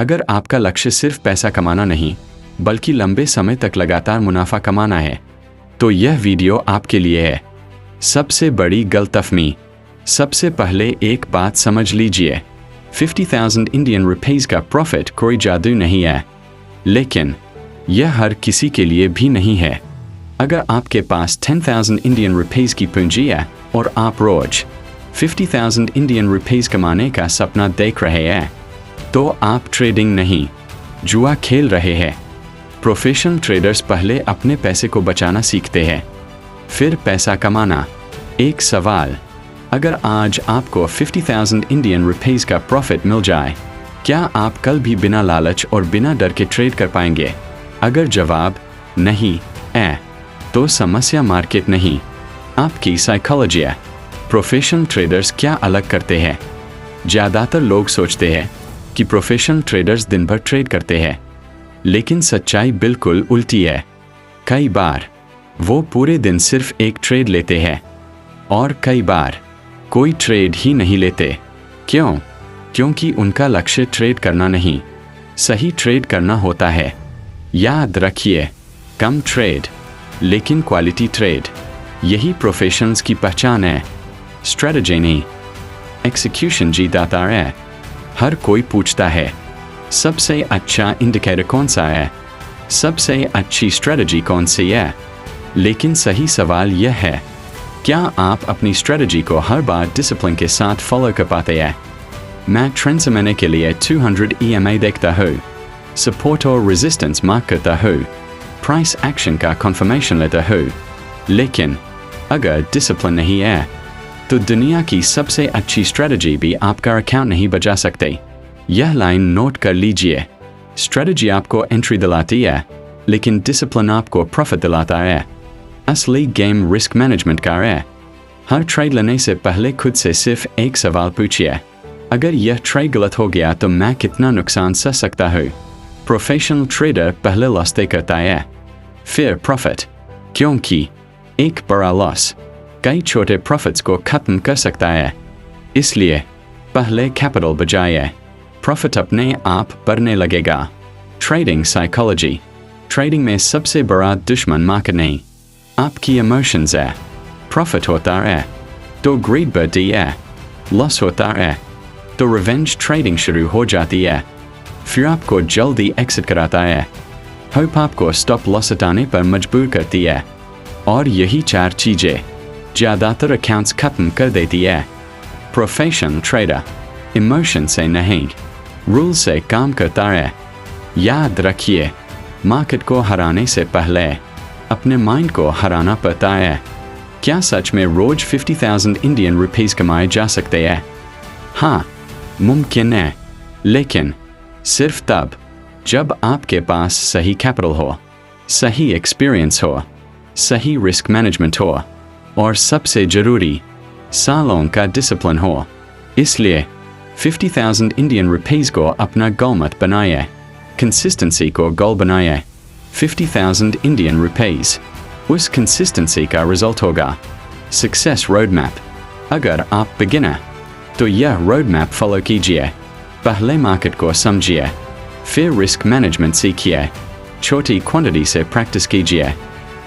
अगर आपका लक्ष्य सिर्फ पैसा कमाना नहीं बल्कि लंबे समय तक लगातार मुनाफा कमाना है तो यह वीडियो आपके लिए है। सबसे बड़ी गलतफहमी। सबसे पहले एक बात समझ लीजिए, 50,000 इंडियन रुपीस का प्रॉफिट कोई जादू नहीं है, लेकिन यह हर किसी के लिए भी नहीं है। अगर आपके पास 10,000 इंडियन रुपीस की पूंजी है और आप रोज 50,000 इंडियन रुपीस कमाने का सपना देख रहे हैं तो आप ट्रेडिंग नहीं, जुआ खेल रहे हैं। प्रोफेशनल ट्रेडर्स पहले अपने पैसे को बचाना सीखते हैं, फिर पैसा कमाना। एक सवाल, अगर आज आपको 50,000 इंडियन रुपीस का प्रॉफिट मिल जाए, क्या आप कल भी बिना लालच और बिना डर के ट्रेड कर पाएंगे? अगर जवाब नहीं है तो समस्या मार्केट नहीं, आपकी साइकोलॉजी है। प्रोफेशनल ट्रेडर्स क्या अलग करते हैं? ज़्यादातर लोग सोचते हैं कि प्रोफेशनल ट्रेडर्स दिन भर ट्रेड करते हैं, लेकिन सच्चाई बिल्कुल उल्टी है। कई बार वो पूरे दिन सिर्फ एक ट्रेड लेते हैं और कई बार कोई ट्रेड ही नहीं लेते। क्यों? क्योंकि उनका लक्ष्य ट्रेड करना नहीं, सही ट्रेड करना होता है। याद रखिए, कम ट्रेड लेकिन क्वालिटी ट्रेड, यही प्रोफेशनल्स की पहचान है। स्ट्रेटजी नहीं, एक्सिक्यूशन जीताता है। हर कोई पूछता है सबसे अच्छा इंडिकेटर कौन सा है, सबसे अच्छी स्ट्रेटजी कौन सी है, लेकिन सही सवाल यह है, क्या आप अपनी स्ट्रेटजी को हर बार डिसिप्लिन के साथ फॉलो कर पाते हैं? मैं ट्रेंड समझने के लिए 200 EMA देखता हूँ, सपोर्ट और रेजिस्टेंस मार्क करता हूँ, प्राइस एक्शन का कन्फर्मेशन लेता हूँ, लेकिन अगर डिसिप्लिन नहीं है तो दुनिया की सबसे अच्छी स्ट्रेटजी भी आपका अकाउंट नहीं बचा सकते। यह लाइन नोट कर लीजिए, स्ट्रेटजी आपको एंट्री दिलाती है लेकिन डिसिप्लिन आपको प्रॉफिट दिलाता है। असली गेम रिस्क मैनेजमेंट का है। हर ट्रेड लेने से पहले खुद से सिर्फ एक सवाल पूछिए, अगर यह ट्रेड गलत हो गया तो मैं कितना नुकसान सह सकता हूँ? प्रोफेशनल ट्रेडर पहले लॉस तय करता है, फिर प्रॉफिट, क्योंकि एक बड़ा लॉस कई छोटे प्रॉफिट्स को खत्म कर सकता है। इसलिए पहले कैपिटल बचाइए, प्रॉफिट अपने आप बढ़ने लगेगा। Trading psychology. ट्रेडिंग में सबसे बड़ा दुश्मन मार्केट नहीं, आपकी इमोशंस है। प्रॉफिट होता है तो ग्रीड बढ़ती है, लॉस होता है तो रिवेंज ट्रेडिंग शुरू हो जाती है, फिर आपको जल्दी एक्सिट कराता है, होप आपको स्टॉप लॉस हटाने पर मजबूर करती है, और यही चार चीज़ें ज़्यादातर अकाउंट्स खत्म कर देती है। प्रोफेशनल ट्रेडर इमोशन से नहीं, रूल से काम करता है। याद रखिए, मार्केट को हराने से पहले अपने माइंड को हराना पड़ता है। क्या सच में रोज 50,000 इंडियन रुपीस कमाए जा सकते हैं? हाँ, मुमकिन है, लेकिन सिर्फ तब जब आपके पास सही कैपिटल हो, सही एक्सपीरियंस हो, सही रिस्क मैनेजमेंट हो और सबसे ज़रूरी सालों का डिसिप्लिन हो। इसलिए 50,000 इंडियन रुपीस को अपना गोल मत बनाइए, कंसिस्टेंसी को गोल बनाइए। 50,000 इंडियन रुपीस, उस कंसिस्टेंसी का रिजल्ट होगा। Success road map. अगर आप बिगिनर तो यह रोड मैप फॉलो कीजिए। पहले मार्केट को समझिए, फिर रिस्क मैनेजमेंट सीखिए, छोटी क्वांटिटी से प्रैक्टिस कीजिए,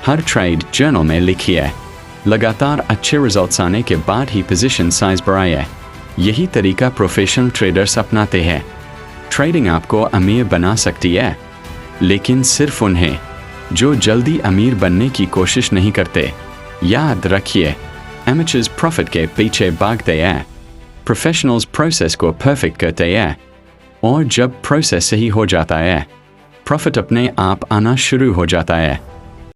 हर ट्रेड जर्नल में लिखिए, लगातार अच्छे रिजल्ट्स आने के बाद ही पोजीशन साइज बढ़ाइए। यही तरीका प्रोफेशनल ट्रेडर्स अपनाते हैं। ट्रेडिंग आपको अमीर बना सकती है, लेकिन सिर्फ उन्हें जो जल्दी अमीर बनने की कोशिश नहीं करते। याद रखिए, एमेचर्स प्रॉफिट के पीछे भागते हैं, प्रोफेशनल्स प्रोसेस को परफेक्ट करते हैं, और जब प्रोसेस सही हो जाता है, प्रॉफिट अपने आप आना शुरू हो जाता है।